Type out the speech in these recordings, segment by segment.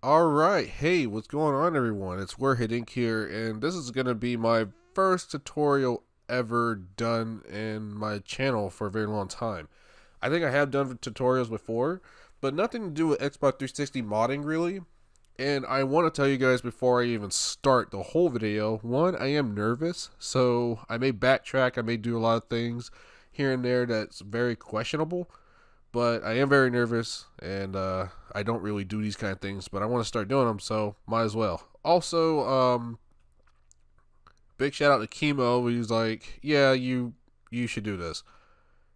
Alright, hey, what's going on everyone? It's Warhead Inc. here, and this is going to be my first tutorial ever done in my channel for a very long time. I think I have done tutorials before, but nothing to do with Xbox 360 modding really. And I want to tell you guys before I even start the whole video, one, I am nervous, so I may backtrack, I may do a lot of things here and there that's very questionable. But I am very nervous, and I don't really do these kind of things, but I want to start doing them, so might as well. Also, big shout out to Chemo. He's like, yeah, you should do this.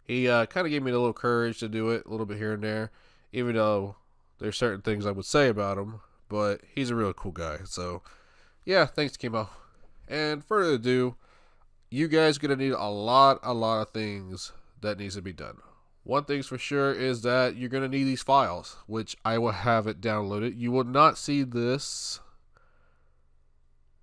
He kind of gave me a little courage to do it, a little bit here and there, even though there's certain things I would say about him, but he's a really cool guy. So, yeah, thanks, Chemo. And further ado, you guys are going to need a lot of things that needs to be done. One thing's for sure is that you're going to need these files, which I will have it downloaded. You will not see this.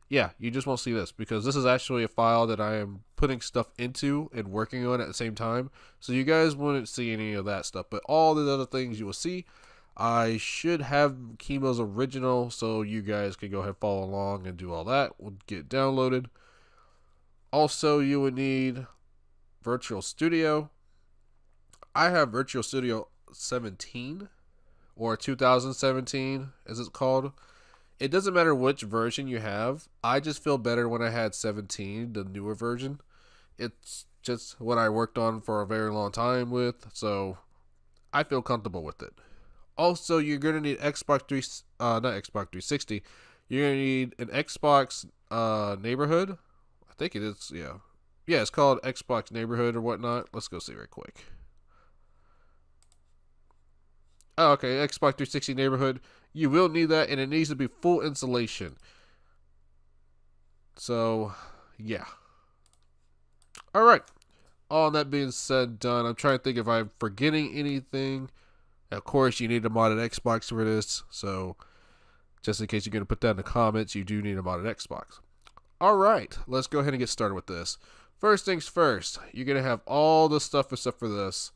Yeah, you just won't see this because this is actually a file that I am putting stuff into and working on at the same time. So you guys wouldn't see any of that stuff, but all the other things you will see. I should have Chemo's original, so you guys can go ahead and follow along and do all that. We'll get downloaded. Also, you would need Virtual Studio. I have Virtual Studio 17 or 2017 as it's called. It doesn't matter which version you have. I just feel better when I had 17, the newer version. It's just what I worked on for a very long time with, so I feel comfortable with it. Also, you're going to need not Xbox 360. You're going to need an Xbox neighborhood. I think it is, yeah. Yeah, it's called Xbox neighborhood or whatnot. Let's go see right quick. Oh, okay, Xbox 360 neighborhood. You will need that, and it needs to be full installation. So, yeah. All right. All that being said, done. I'm trying to think if I'm forgetting anything. Of course, you need a modded Xbox for this. So, just in case you're going to put that in the comments, you do need a modded Xbox. All right. Let's go ahead and get started with this. First things first, you're going to have all the stuff except for this.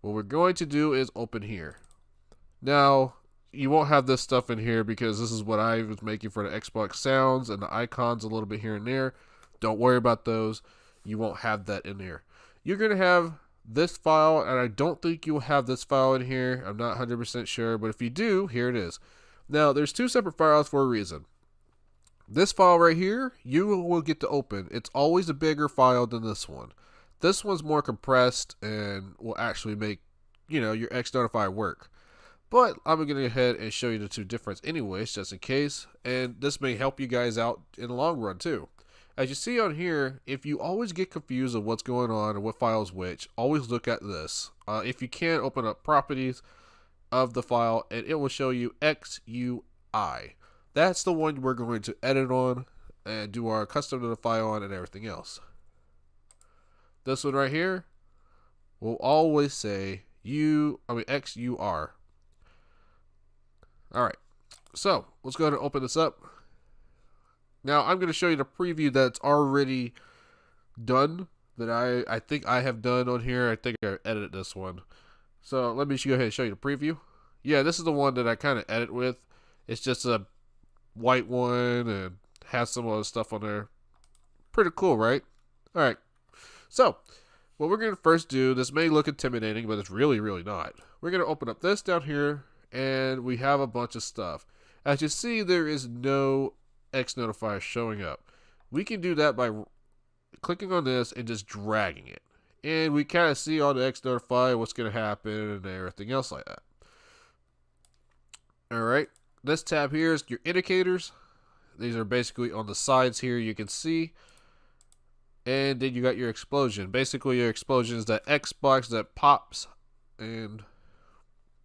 What we're going to do is open here. Now, you won't have this stuff in here because this is what I was making for the Xbox sounds and the icons a little bit here and there. Don't worry about those. You won't have that in there. You're going to have this file, and I don't think you'll have this file in here. I'm not 100% sure, but if you do, here it is. Now, there's two separate files for a reason. This file right here, you will get to open. It's always a bigger file than this one. This one's more compressed and will actually make, your Xnotify work. But I'm going to go ahead and show you the two difference anyways, just in case. And this may help you guys out in the long run too. As you see on here, if you always get confused of what's going on and what file is which, always look at this. If you can, open up properties of the file and it will show you XUI. That's the one we're going to edit on and do our custom to the file on and everything else. This one right here will always say XUR. Alright, so let's go ahead and open this up. Now I'm going to show you the preview that's already done, that I think I have done on here. I think I edited this one. So let me go ahead and show you the preview. Yeah, this is the one that I kind of edit with. It's just a white one and has some other stuff on there. Pretty cool, right? Alright, so what we're going to first do, this may look intimidating, but it's really not. We're going to open up this down here. And we have a bunch of stuff. As you see, there is no Xnotify showing up. We can do that by clicking on this and just dragging it. And we kind of see all the Xnotify, what's going to happen, and everything else like that. Alright, this tab here is your indicators. These are basically on the sides here, you can see. And then you got your explosion. Basically, your explosion is that Xbox that pops, and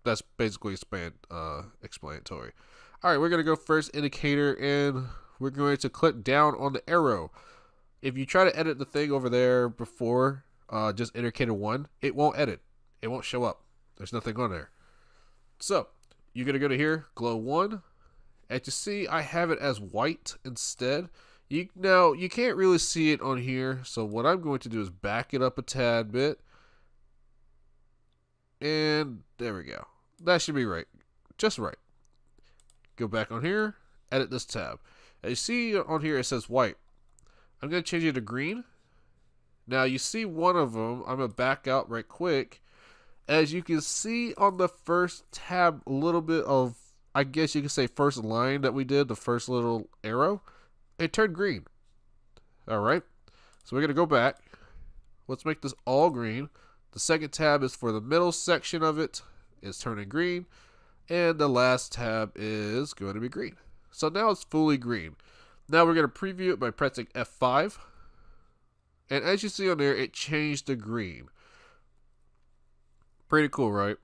that's basically explanatory. Alright, we're going to go first indicator, and we're going to click down on the arrow. If you try to edit the thing over there before, just indicator 1, it won't edit. It won't show up. There's nothing on there. So, you're going to go to here, glow 1. As you see, I have it as white instead. Now, you can't really see it on here, so what I'm going to do is back it up a tad bit. And there we go. That should be right. Just right. go back on here, edit this tab. As you see on here, it says white. I'm going to change it to green. Now you see one of them. I'm going to back out right quick. As you can see on the first tab, a little bit of, I guess you could say first line that we did, the first little arrow, it turned green. All right. So we're going to go back. Let's make this all green. The second tab is for the middle section of it. It's turning green. And the last tab is going to be green. So now it's fully green. Now we're going to preview it by pressing F5. And as you see on there, it changed to green. Pretty cool, right?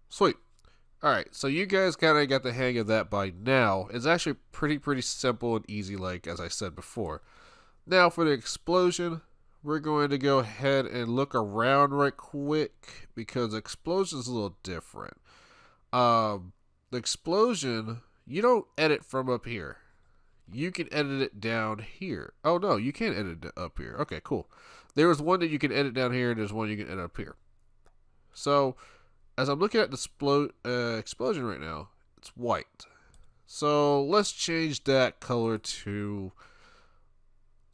Sweet. Alright, so you guys kind of got the hang of that by now. It's actually pretty simple and easy, like as I said before. Now for the explosion, we're going to go ahead and look around right quick because the explosion is a little different. The explosion, you don't edit from up here. You can edit it down here. Oh no, you can't edit it up here. Okay, cool. There was one that you can edit down here, and there's one you can edit up here. So, as I'm looking at the explosion right now, it's white. So, let's change that color to,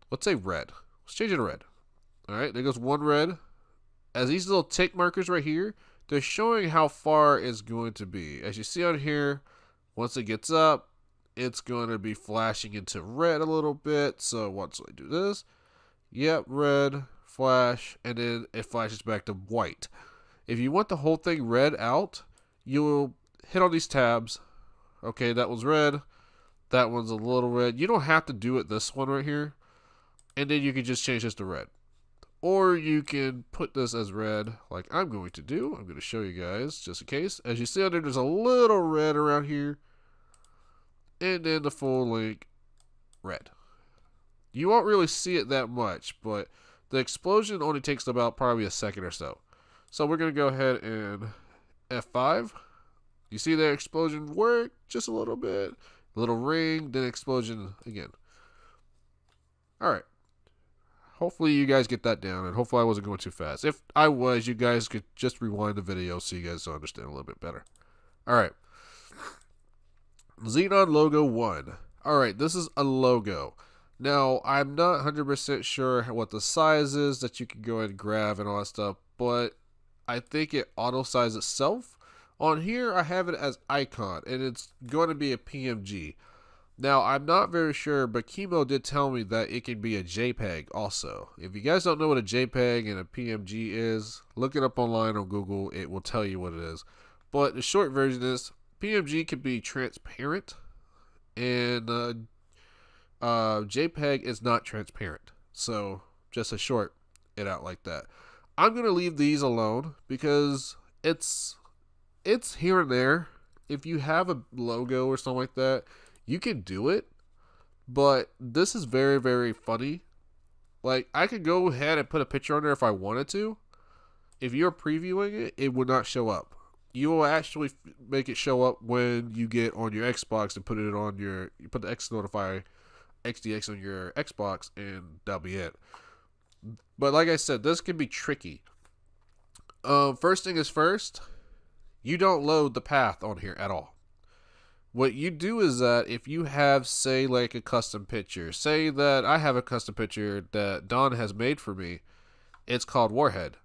let's say red. Let's change it to red. Alright, there goes one red. As these little tick markers right here, they're showing how far it's going to be. As you see on here, once it gets up, it's going to be flashing into red a little bit. So, once I do this, yep, red, flash, and then it flashes back to white. If you want the whole thing red out, you'll hit on these tabs. Okay, that one's red. That one's a little red. You don't have to do it this one right here. And then you can just change this to red. Or you can put this as red like I'm going to do. I'm going to show you guys just in case. As you see on there, there's a little red around here. And then the full length red. You won't really see it that much, but the explosion only takes about probably a second or so. So we're going to go ahead and F5. You see that explosion work just a little bit. Little ring, then explosion again. Alright. Hopefully you guys get that down, and hopefully I wasn't going too fast. If I was, you guys could just rewind the video so you guys understand a little bit better. Alright. Xenon logo 1. Alright, this is a logo. Now, I'm not 100% sure what the size is that you can go ahead and grab and all that stuff, but I think it auto-size itself. On here, I have it as icon, and it's going to be a PNG. Now, I'm not very sure, but Chemo did tell me that it can be a JPEG also. If you guys don't know what a JPEG and a PNG is, look it up online on Google. It will tell you what it is. But the short version is, PNG can be transparent, and JPEG is not transparent. So, just to short it out like that. I'm going to leave these alone because it's here and there. If you have a logo or something like that, you can do it. But this is very funny. Like, I could go ahead and put a picture on there if I wanted to. If you're previewing it, it would not show up. You will actually make it show up when you get on your Xbox and put it on you put the Xnotify XDX on your Xbox, and that'll be it. But like I said, this can be tricky. First thing is first, you don't load the path on here at all. What you do is that if you have, say, like a custom picture, say that I have a custom picture that Don has made for me, it's called Warhead.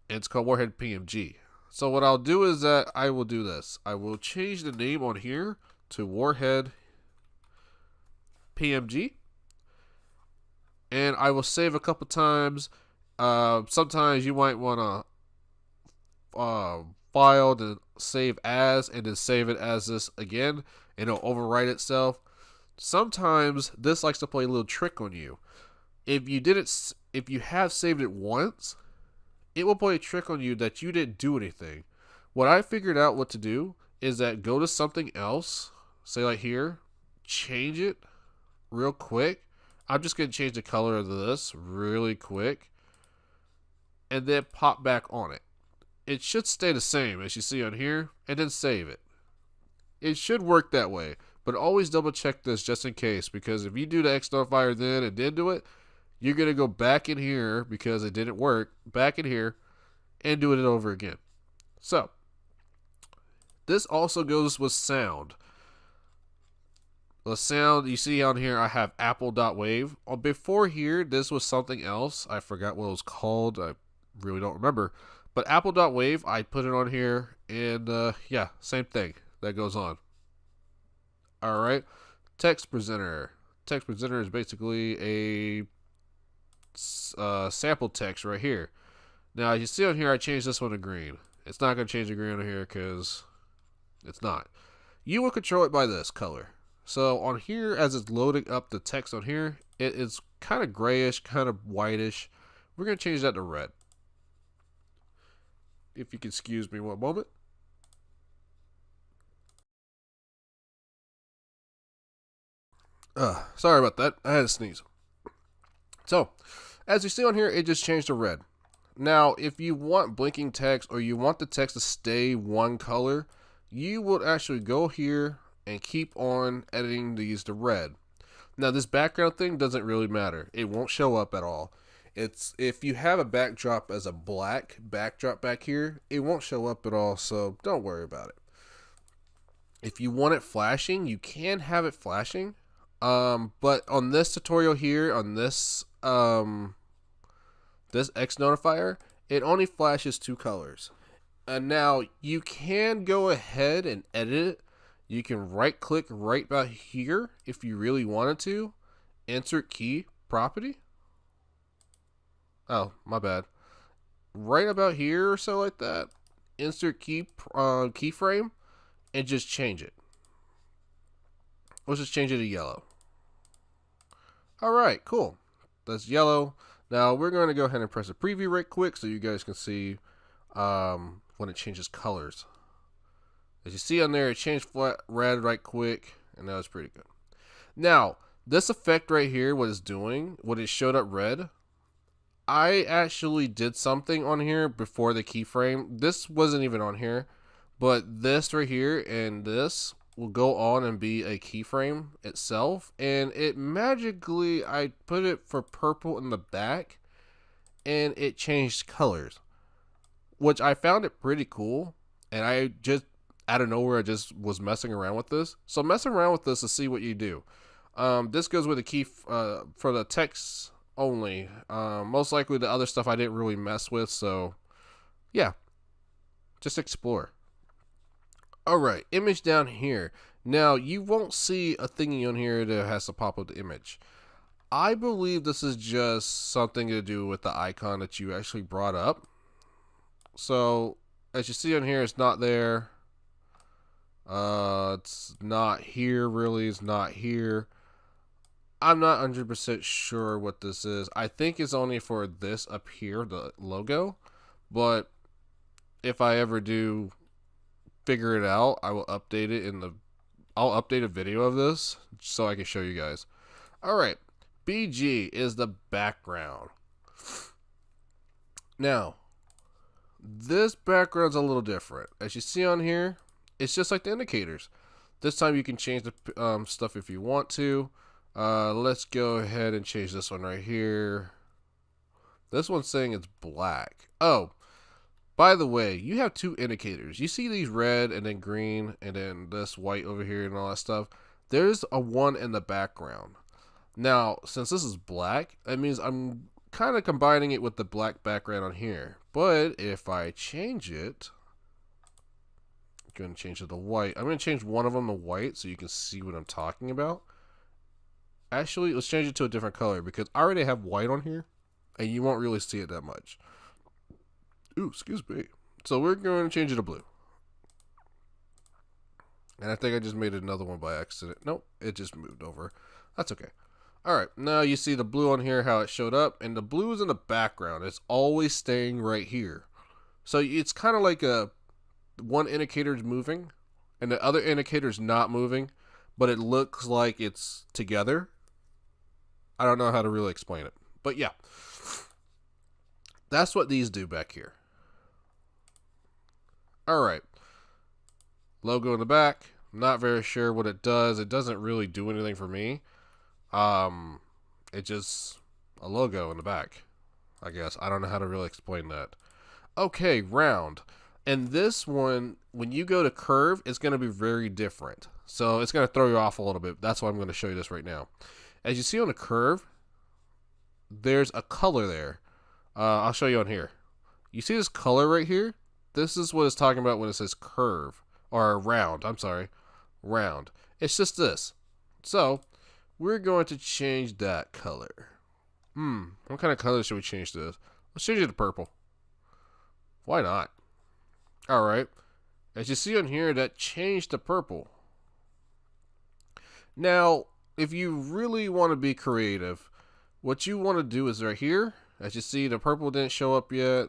It's called Warhead PNG. So what I'll do is that I will do this. I will change the name on here to Warhead PNG. And I will save a couple times. Sometimes you might want to file and save as, and then save it as this again, and it'll overwrite itself. Sometimes this likes to play a little trick on you. If you have saved it once, it will play a trick on you that you didn't do anything. What I figured out what to do is that go to something else, say like here, change it real quick. I'm just going to change the color of this really quick, and then pop back on it. It should stay the same as you see on here, and then save it. It should work that way, but always double check this just in case, because if you do the Xnotify then and then do it, you're going to go back in here because it didn't work, back in here, and do it over again. So, this also goes with sound. The sound you see on here, I have apple.wave. Before here, this was something else. I forgot what it was called. I really don't remember. But apple.wave, I put it on here, and yeah, same thing that goes on. All right, text presenter. Text presenter is basically a sample text right here. Now, you see on here, I changed this one to green. It's not going to change the green on here because it's not. You will control it by this color. So on here, as it's loading up the text on here, it is kind of grayish, kind of whitish. We're going to change that to red. If you can excuse me one moment. Sorry about that. I had to sneeze. So, as you see on here, it just changed to red. Now, if you want blinking text or you want the text to stay one color, you would actually go here and keep on editing these to red. Now, this background thing doesn't really matter. It won't show up at all. It's if you have a backdrop as a black backdrop back here, it won't show up at all, so don't worry about it. If you want it flashing, you can have it flashing. But on this tutorial here, on this this Xnotifier, it only flashes 2 colors. And now you can go ahead and edit it. You can right click right about here if you really wanted to. Insert key property. Oh, my bad. Right about here or so like that. Insert keyframe and just change it. Let's just change it to yellow. Alright, cool. That's yellow. Now we're going to go ahead and press a preview right quick so you guys can see when it changes colors. As you see on there, it changed flat red right quick, and that was pretty good. Now, this effect right here, what it's doing, when it showed up red, I actually did something on here before the keyframe. This wasn't even on here, but this right here and this will go on and be a keyframe itself, and it magically, I put it for purple in the back, and it changed colors, which I found it pretty cool, and I just, out of nowhere, I just was messing around with this. So messing around with this to see what you do. This goes with a key for the text only. Most likely the other stuff I didn't really mess with, so yeah, just explore. Alright, image down here. Now, you won't see a thingy on here that has to pop up the image. I believe this is just something to do with the icon that you actually brought up. So, as you see on here, it's not there. It's not here, really. It's not here. I'm not 100% sure what this is. I think it's only for this up here, the logo. But if I ever do figure it out, I will update it I'll update a video of this so I can show you guys. Alright, BG is the background. Now, this background's a little different. As you see on here, it's just like the indicators. This time you can change the stuff if you want to. Let's go ahead and change this one right here. This one's saying it's black. Oh, by the way, you have 2 indicators. You see these red and then green and then this white over here and all that stuff. There's a 1 in the background. Now, since this is black, that means I'm kind of combining it with the black background on here. But if I change it, I'm going to change it to white. I'm going to change one of them to white so you can see what I'm talking about. Actually, let's change it to a different color because I already have white on here and you won't really see it that much. Ooh, excuse me. So we're going to change it to blue. And I think I just made another one by accident. Nope, it just moved over. That's okay. Alright, now you see the blue on here, how it showed up. And the blue is in the background. It's always staying right here. So it's kind of like one indicator is moving and the other indicator is not moving, but it looks like it's together. I don't know how to really explain it. But yeah, that's what these do back here. Alright. Logo in the back. Not very sure what it does. It doesn't really do anything for me. It's just a logo in the back, I guess. I don't know how to really explain that. Okay, round. And this one, when you go to curve, it's going to be very different. So it's going to throw you off a little bit. That's why I'm going to show you this right now. As you see on the curve, there's a color there. I'll show you on here. You see this color right here? This is what it's talking about when it says curve. Or round, I'm sorry. Round. It's just this. So, we're going to change that color. What kind of color should we change this? Let's change it to purple. Why not? Alright. As you see on here, that changed to purple. Now, if you really want to be creative, what you want to do is right here. As you see, the purple didn't show up yet.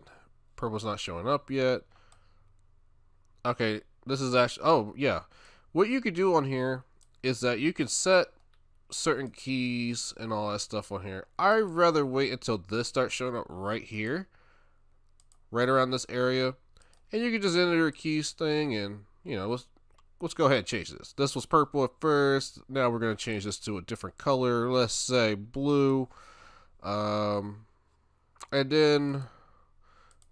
Purple's not showing up yet. Okay, this is actually... Oh, yeah. What you could do on here is that you can set certain keys and all that stuff on here. I'd rather wait until this starts showing up right here. Right around this area. And you can just enter a keys thing and, you know, let's go ahead and change this. This was purple at first. Now we're going to change this to a different color. Let's say blue. And then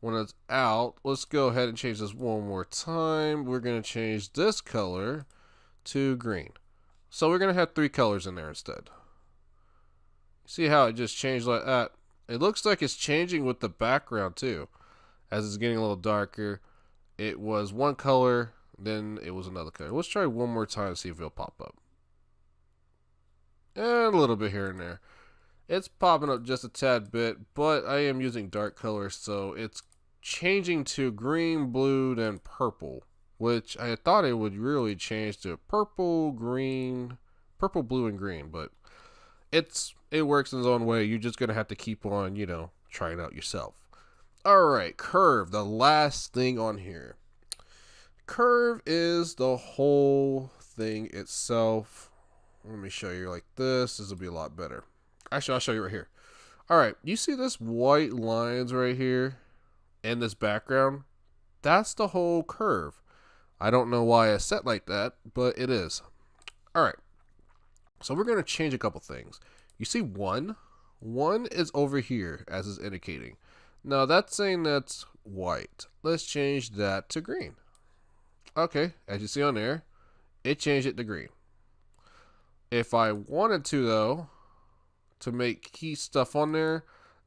when it's out, let's go ahead and change this one more time. We're going to change this color to green. So we're going to have 3 colors in there instead. See how it just changed like that? It looks like it's changing with the background too. As it's getting a little darker. It was one color, then it was another color. Let's try one more time to see if it'll pop up. And a little bit here and there. It's popping up just a tad bit, but I am using dark colors, so it's changing to green, blue, then purple, which I thought it would really change to purple, green, purple, blue, and green, but it works in its own way. You're just gonna have to keep on, you know, trying out yourself. All right, curve, the last thing on here. Curve is the whole thing itself. Let me show you like this. This will be a lot better. Actually, I'll show you right here. All right, you see this white lines right here in this background? That's the whole curve. I don't know why it's set like that, but it is. All right, so we're going to change a couple things. You see one? One is over here, as is indicating. Now, that's saying that's white. Let's change that to green. Okay, as you see on there, it changed it to green. If I wanted to, though, to make key stuff on there,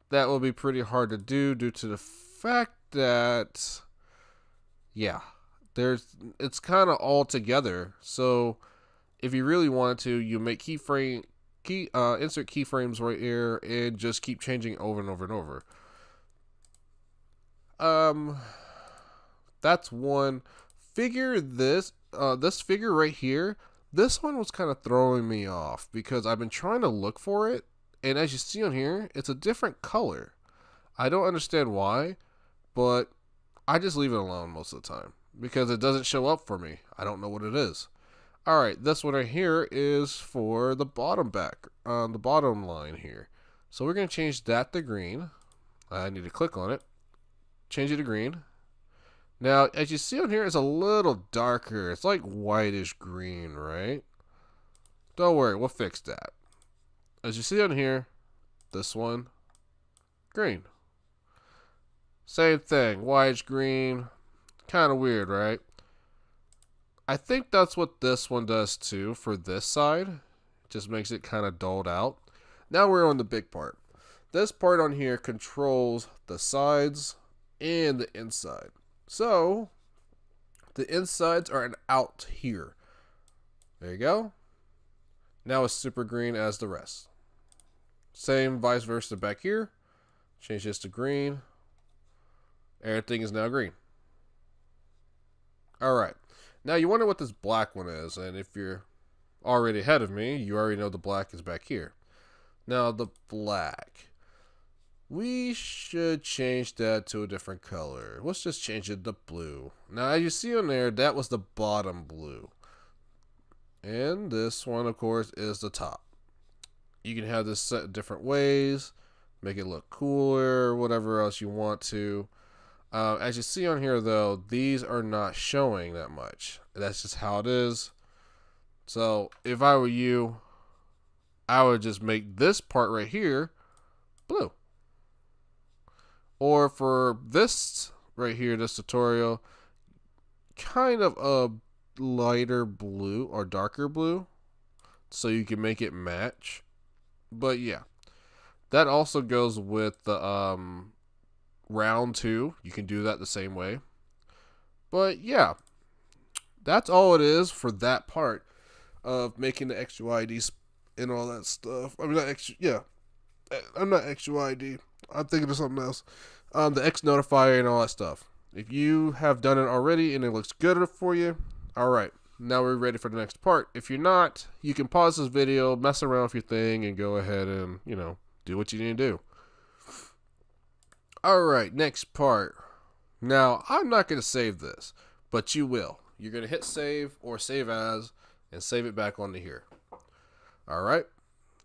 that will be pretty hard to do due to the fact that, yeah, it's kind of all together. So if you really wanted to, you make insert keyframes right here and just keep changing over and over and over. That's one figure. This figure right here, this one was kind of throwing me off because I've been trying to look for it, and as you see on here, it's a different color. I don't understand why, but I just leave it alone most of the time because it doesn't show up for me. I don't know what it is. All right, this one right here is for the bottom the bottom line here. So we're going to change that to green. I need to click on it. Change it to green. Now, as you see on here, it's a little darker. It's like whitish green, right? Don't worry, we'll fix that. As you see on here, this one, green. Same thing, whitish green. Kind of weird, right? I think that's what this one does too for this side. Just makes it kind of dulled out. Now we're on the big part. This part on here controls the sides and the inside. So the insides are out here. There you go. Now it's super green as the rest. Same vice versa back here. Change this to green. Everything is now green. Alright. Now you wonder what this black one is, and if you're already ahead of me, you already know the black is back here. Now the black. We should change that to a different color. Let's just change it to blue. Now, as you see on there, that was the bottom blue. And this one, of course, is the top. You can have this set different ways, make it look cooler, whatever else you want to. As you see on here, though, these are not showing that much. That's just how it is. So, if I were you, I would just make this part right here blue. Or for this right here, this tutorial, kind of a lighter blue or darker blue so you can make it match. But yeah, that also goes with the round 2. You can do that the same way. But yeah, that's all it is for that part of making the XUID and all that stuff. I mean, not extra, yeah, I'm not XUID. I'm thinking of something else. The Xnotify and all that stuff. If you have done it already and it looks good for you, all right, now we're ready for the next part. If you're not, you can pause this video, mess around with your thing, and go ahead and, do what you need to do. All right, next part. Now, I'm not going to save this, but you will. You're going to hit save or save as and save it back onto here. All right,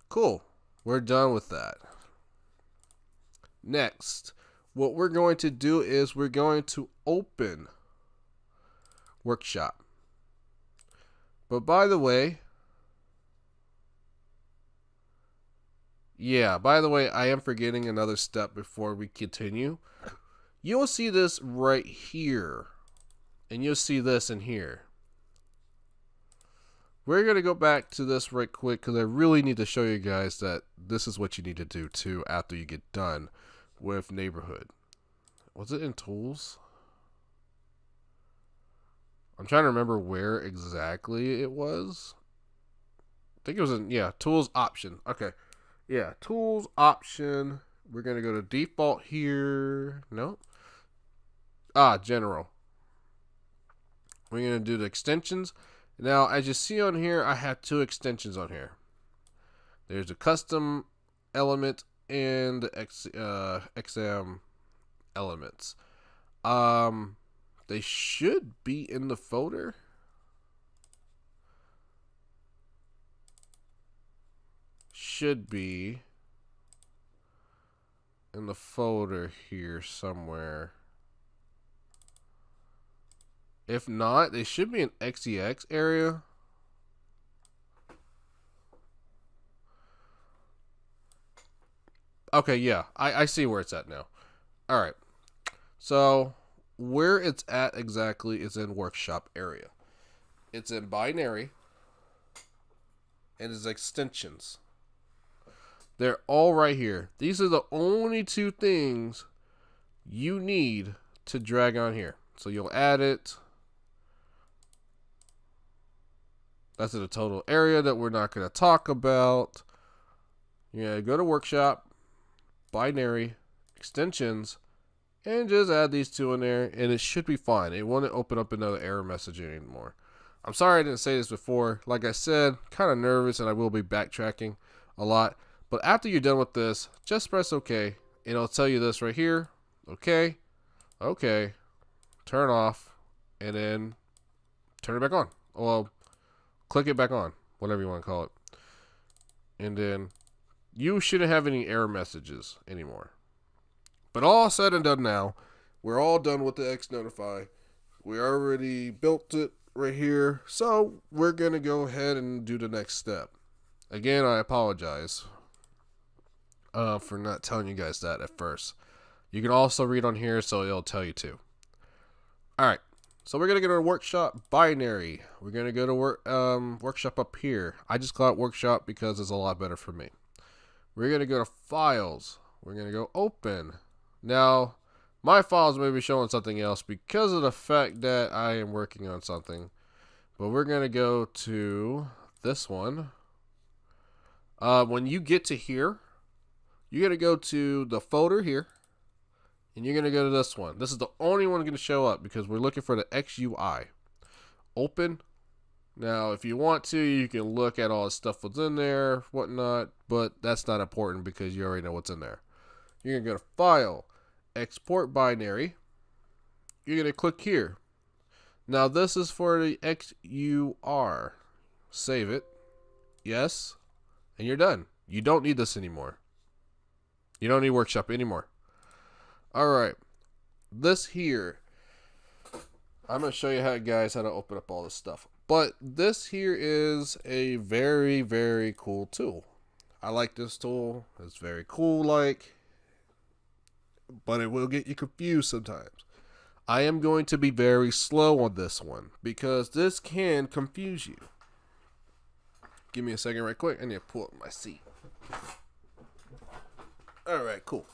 cool. We're done with that. Next, what we're going to do is we're going to open Workshop. But by the way, I am forgetting another step before we continue. You'll see this right here, and you'll see this in here. We're going to go back to this right quick because I really need to show you guys that this is what you need to do too after you get done with Neighborhood. Was it in Tools? I'm trying to remember where exactly it was. I think it was in, Tools Option. Okay. Yeah, Tools Option. We're going to go to Default here. No. General. We're going to do the extensions. Now, as you see on here, I have 2 extensions on here. There's a custom element and XM elements. They should be in the folder. Should be in the folder here somewhere. If not, they should be in XEX area. Okay, yeah, I see where it's at now. All right, so where it's at exactly is in Workshop area. It's in binary, and it's extensions. They're all right here. These are the only 2 things you need to drag on here. So you'll add it. That's in the total area that we're not going to talk about. Yeah, go to Workshop, binary, extensions, and just add these 2 in there, and it should be fine. It won't open up another error message anymore. I'm sorry I didn't say this before. Like I said, kind of nervous, and I will be backtracking a lot. But after you're done with this, just press OK, and it'll tell you this right here. OK, OK, turn off, and then turn it back on. Well, click it back on, whatever you want to call it. And then you shouldn't have any error messages anymore. But all said and done now, we're all done with the Xnotify. We already built it right here. So we're going to go ahead and do the next step. Again, I apologize for not telling you guys that at first. You can also read on here, so it'll tell you too. All right. So we're going to go to Workshop binary. We're going to go to Workshop up here. I just call it Workshop because it's a lot better for me. We're going to go to Files. We're going to go Open. Now, my files may be showing something else because of the fact that I am working on something. But we're going to go to this one. When you get to here, you're going to go to the folder here. And you're going to go to this one. This is the only one going to show up because we're looking for the XUI. Open. Now, if you want to, you can look at all the stuff that's in there, whatnot. But that's not important because you already know what's in there. You're going to go to File, Export Binary. You're going to click here. Now, this is for the XUR. Save it. Yes. And you're done. You don't need this anymore. You don't need Workshop anymore. Alright, this here, I'm going to show you how to open up all this stuff. But this here is a very, very cool tool. I like this tool. It's very cool, but it will get you confused sometimes. I am going to be very slow on this one because this can confuse you. Give me a second right quick. I need to pull up my seat. Alright, cool.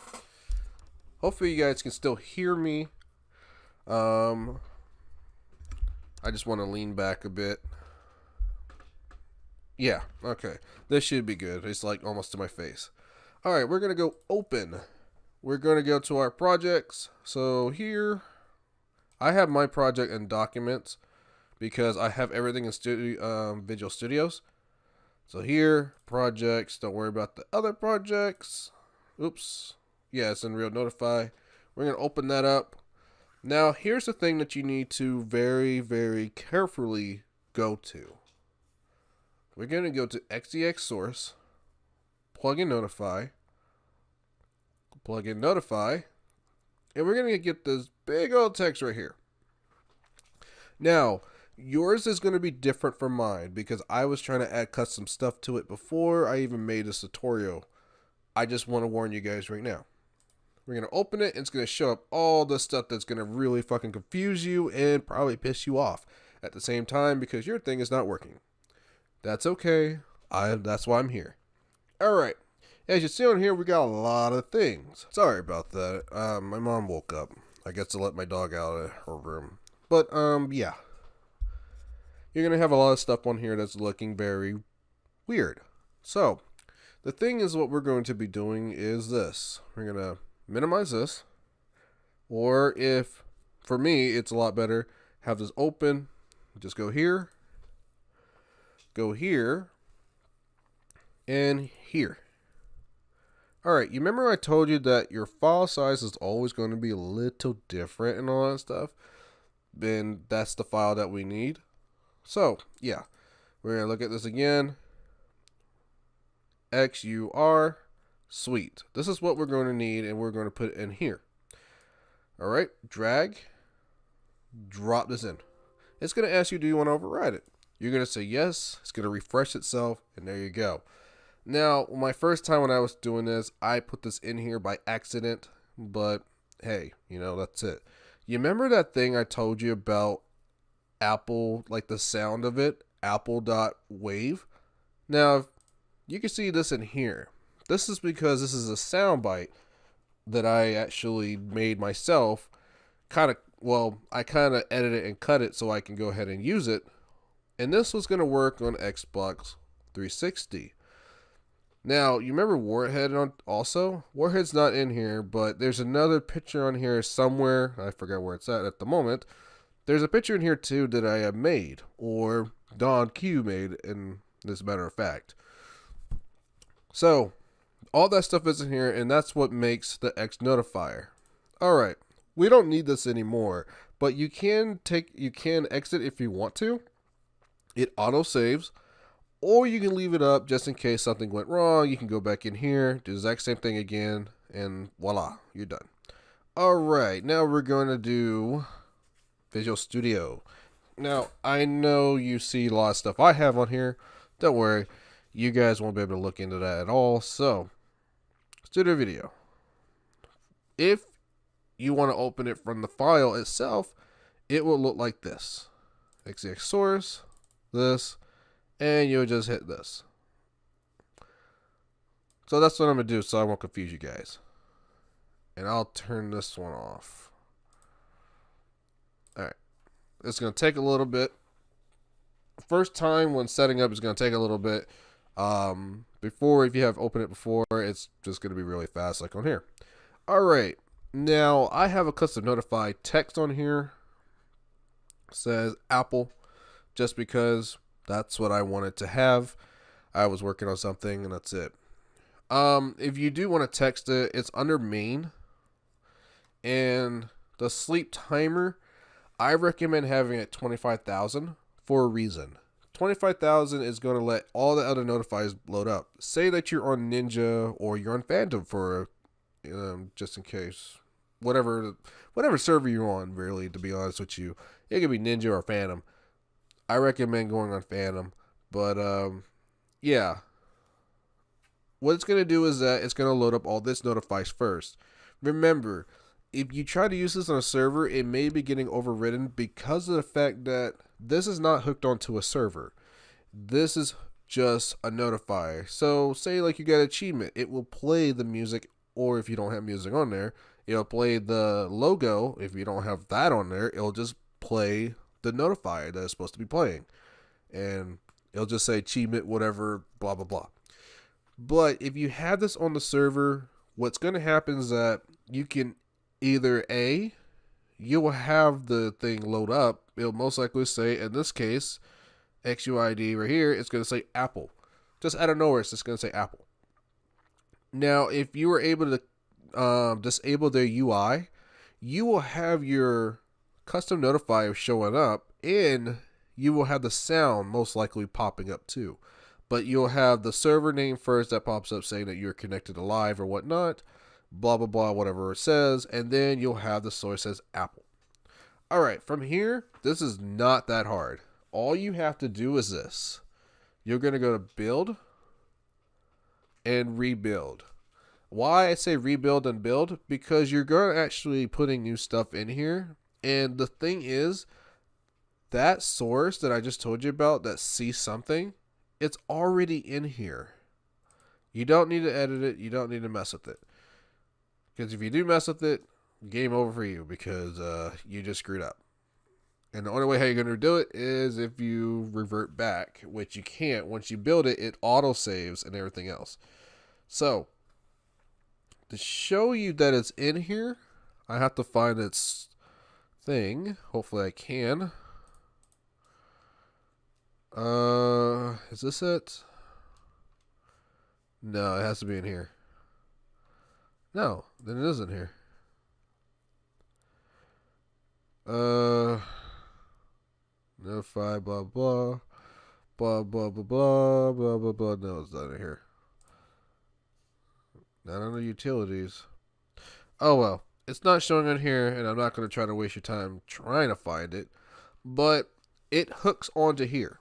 Hopefully you guys can still hear me. I just want to lean back a bit. Yeah, okay. This should be good. It's like almost to my face. Alright, we're going to go open. We're going to go to our projects. So here, I have my project in documents because I have everything in Visual Studios. So here, projects. Don't worry about the other projects. Oops. Yeah, it's in Xnotify. We're going to open that up. Now, here's the thing that you need to very, very carefully go to. We're going to go to RGH source, plug in Notify, and we're going to get this big old text right here. Now, yours is going to be different from mine because I was trying to add custom stuff to it before I even made this tutorial. I just want to warn you guys right now. We're going to open it and it's going to show up all the stuff that's going to really fucking confuse you and probably piss you off at the same time because your thing is not working. That's okay. That's why I'm here. Alright. As you see on here, we got a lot of things. Sorry about that. My mom woke up. I guess to let my dog out of her room. But, yeah. You're going to have a lot of stuff on here that's looking very weird. So, the thing is what we're going to be doing is this. We're going to minimize this. Or if, for me, it's a lot better, have this open. Just go here. Go here. And here. Alright, you remember I told you that your file size is always going to be a little different and all that stuff? Then that's the file that we need. So, yeah. We're going to look at this again. XUR. Sweet. This is what we're going to need and we're going to put it in here. Alright, drag. Drop this in. It's going to ask you, do you want to override it? You're going to say yes. It's going to refresh itself and there you go. Now, my first time when I was doing this, I put this in here by accident, but hey, you know, that's it. You remember that thing I told you about Apple, like the sound of it, apple.wave? Now, you can see this in here. This is because this is a sound bite that I actually made myself. I kind of edited and cut it so I can go ahead and use it. And this was going to work on Xbox 360. Now, you remember Warhead also? Warhead's not in here, but there's another picture on here somewhere. I forgot where it's at the moment. There's a picture in here too that I have made, or Don Q made, in this matter of fact. So, all that stuff is in here, and that's what makes the Xnotifier. Alright, we don't need this anymore, but you can exit if you want to. It auto saves. Or you can leave it up just in case something went wrong. You can go back in here, do the exact same thing again, and voila, you're done. Alright, now we're going to do Visual Studio. Now, I know you see a lot of stuff I have on here. Don't worry, you guys won't be able to look into that at all. So, Studio Video. If you want to open it from the file itself, it will look like this. XGH source, this, and you'll just hit this. So that's what I'm going to do so I won't confuse you guys. And I'll turn this one off. Alright. It's going to take a little bit. First time when setting up is going to take a little bit. Before, if you have opened it before, it's just going to be really fast like on here. Alright. Now, I have a custom notify text on here. It says Apple. Just because that's what I wanted to have. I was working on something and that's it. If you do want to text it, it's under main. And the sleep timer, I recommend having it 25,000 for a reason. 25,000 is going to let all the other notifiers load up. Say that you're on Ninja or you're on Phantom for just in case. Whatever server you're on, really, to be honest with you. It could be Ninja or Phantom. I recommend going on Phantom, but yeah. What it's going to do is that it's going to load up all this notifies first. Remember, if you try to use this on a server, it may be getting overridden because of the fact that this is not hooked onto a server. This is just a notifier. So say like you get an achievement, it will play the music, or if you don't have music on there, it'll play the logo. If you don't have that on there, it'll just play the notifier that it's supposed to be playing. And it'll just say achievement, whatever, blah, blah, blah. But if you have this on the server, what's going to happen is that you can either A, you will have the thing load up. It'll most likely say, in this case, XUID right here, it's going to say Apple. Just out of nowhere, it's just going to say Apple. Now, if you were able to disable their UI, you will have your custom notifier showing up, and you will have the sound most likely popping up too. But you'll have the server name first that pops up saying that you're connected to live or whatnot, blah, blah, blah, whatever it says, and then you'll have the source as Apple. All right, from here, this is not that hard. All you have to do is this. You're going to go to build and rebuild. Why I say rebuild and build? Because you're going to actually putting new stuff in here. And the thing is, that source that I just told you about, that see something, it's already in here. You don't need to edit it. You don't need to mess with it. Because if you do mess with it, game over for you, because you just screwed up. And the only way how you're going to do it is if you revert back, which you can't. Once you build it, it auto-saves and everything else. So, to show you that it's in here, I have to find its thing. Hopefully I can. Is this it? No, it has to be in here. No, then it isn't here. Notify, blah, blah, blah, blah, blah, blah, blah, blah, blah. No, it's not in here. Not under utilities. Oh, well. It's not showing on here, and I'm not going to try to waste your time trying to find it. But it hooks onto here.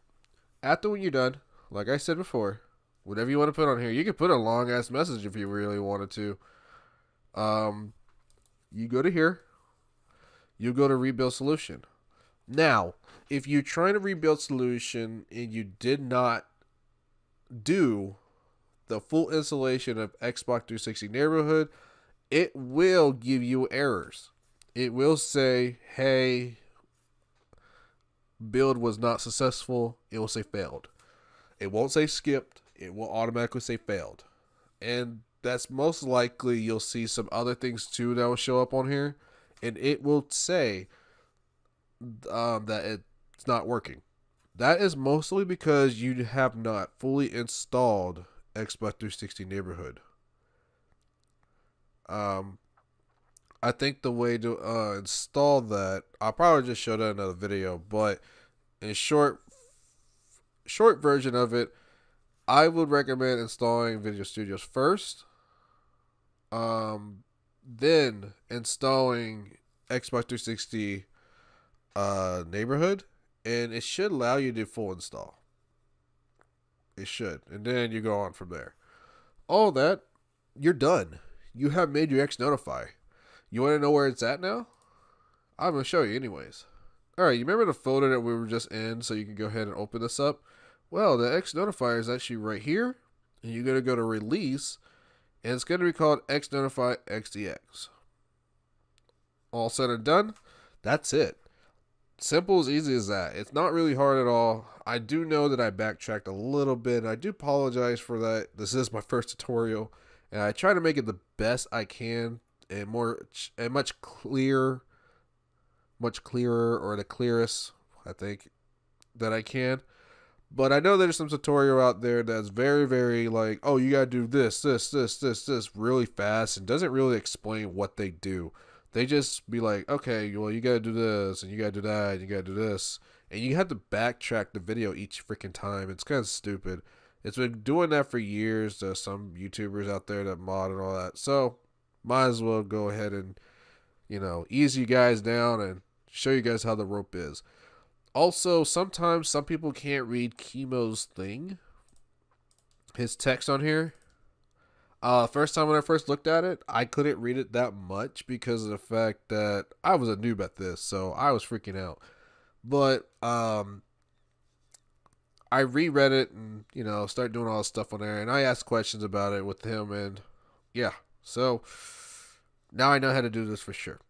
After when you're done, like I said before, whatever you want to put on here, you can put a long-ass message if you really wanted to. You go to here. You go to rebuild solution. Now, if you're trying to rebuild solution and you did not do the full installation of Xbox 360 Neighborhood, it will give you errors. It will say, hey, build was not successful. It will say failed. It won't say skipped. It will automatically say failed. And that's most likely you'll see some other things too that will show up on here. And it will say that it's not working. That is mostly because you have not fully installed Xbox 360 Neighborhood. I think the way to install that, I'll probably just show that in another video, but in short version of it, I would recommend installing Video Studios first, then installing Xbox 360 Neighborhood, and it should allow you to do full install. It should, and then you go on from there. All that, you're done. You have made your Xnotify. You want to know where it's at now? I'm going to show you anyways. Alright, you remember the folder that we were just in, so you can go ahead and open this up? Well, the Xnotify is actually right here, and you're going to go to release, and it's going to be called Xnotify XDX. All said and done, that's it. Simple as easy as that. It's not really hard at all. I do know that I backtracked a little bit, and I do apologize for that. This is my first tutorial, and I try to make it the best I can and much clearer, or the clearest, I think, that I can. But I know there's some tutorial out there that's very, very like, oh, you gotta do this really fast, and doesn't really explain what they do. They just be like, okay, well, you gotta do this, and you gotta do that, and you gotta do this. And you have to backtrack the video each freaking time. It's kind of stupid. It's been doing that for years. There's some YouTubers out there that mod and all that. So, might as well go ahead and, ease you guys down and show you guys how the rope is. Also, sometimes some people can't read Chemo's thing. His text on here. First time when I first looked at it, I couldn't read it that much because of the fact that I was a noob at this, so I was freaking out. But I reread it and start doing all this stuff on there, and I asked questions about it with him, and yeah, so now I know how to do this for sure.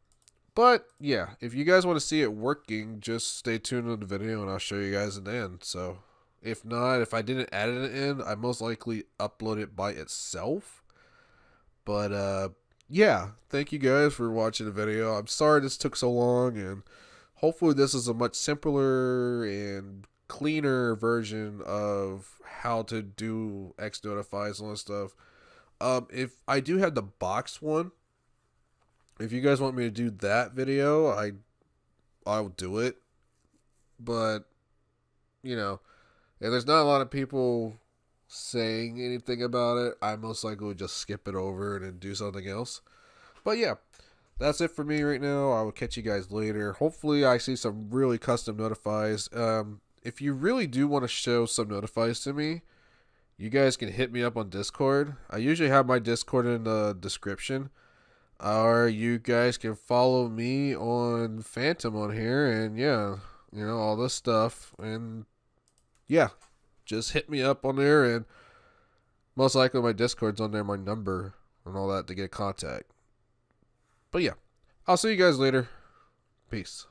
But yeah, if you guys want to see it working, just stay tuned on the video, and I'll show you guys at the end. So if not, if I didn't add it in, I most likely upload it by itself. But yeah, thank you guys for watching the video. I'm sorry this took so long, and hopefully this is a much simpler and cleaner version of how to do Xnotify and all that stuff. If I do have the box one, if you guys want me to do that video, I'll do it. But if there's not a lot of people saying anything about it, I most likely would just skip it over and then do something else. But yeah, that's it for me right now. I will catch you guys later. Hopefully I see some really custom notifies. If you really do want to show some notifies to me, you guys can hit me up on Discord. I usually have my Discord in the description. Or you guys can follow me on Phantom on here, and yeah, all this stuff. And yeah, just hit me up on there, and most likely my Discord's on there, my number and all that to get contact. But yeah, I'll see you guys later. Peace.